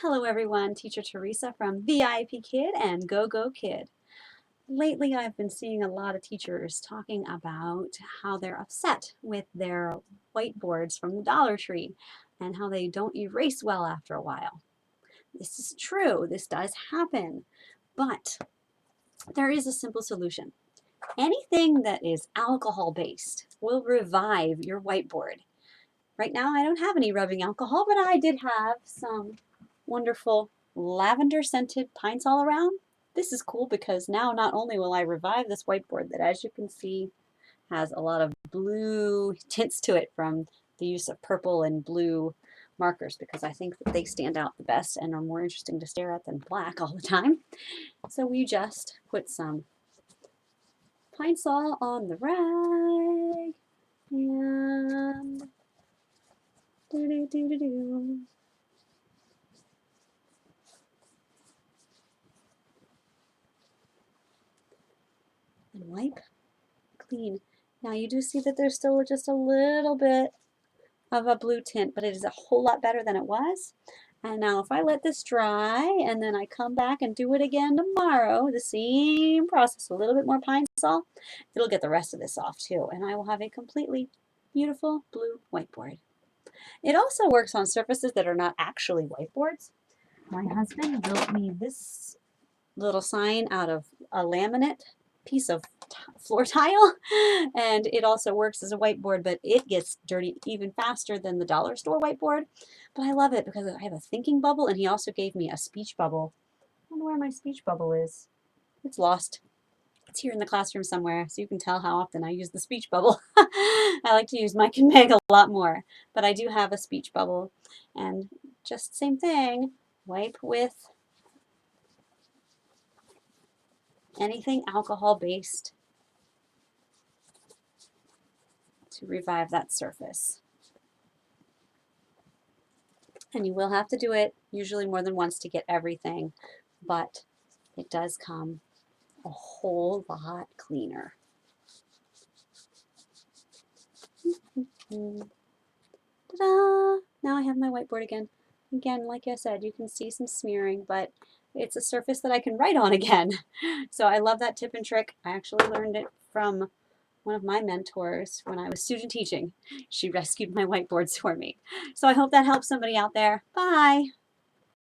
Hello everyone, Teacher Teresa from Vipkid and GogoKid. Lately I've been seeing a lot of teachers talking about how they're upset with their whiteboards from the Dollar Tree and how they don't erase well after a while. This is true, this does happen, but there is a simple solution. Anything that is alcohol based will revive your whiteboard. Right now I don't have any rubbing alcohol, but I did have some wonderful lavender scented Pine Sol around. This is cool because now not only will I revive this whiteboard that, as you can see, has a lot of blue tints to it from the use of purple and blue markers, because I think that they stand out the best and are more interesting to stare at than black all the time. So we just put some Pine Sol on the rag and do do do do do. And wipe clean. Now you do see that there's still just a little bit of a blue tint, but it is a whole lot better than it was. And now if I let this dry and then I come back and do it again tomorrow, the same process, a little bit more Pine Sol, it'll get the rest of this off too. And I will have a completely beautiful blue whiteboard. It also works on surfaces that are not actually whiteboards. My husband built me this little sign out of a laminate piece of floor tile, and it also works as a whiteboard, but it gets dirty even faster than the dollar store whiteboard. But I love it because I have a thinking bubble, and he also gave me a speech bubble. I wonder where my speech bubble is. It's lost. It's here in the classroom somewhere, so you can tell how often I use the speech bubble. I like to use Mike and Meg a lot more, but I do have a speech bubble. And just same thing, wipe with anything alcohol based to revive that surface. And you will have to do it usually more than once to get everything, but it does come a whole lot cleaner. Ta-da! Now I have my whiteboard again. Again, like I said, you can see some smearing, but it's a surface that I can write on again. So I love that tip and trick. I actually learned it from one of my mentors when I was student teaching. She rescued my whiteboards for me. So I hope that helps somebody out there. Bye!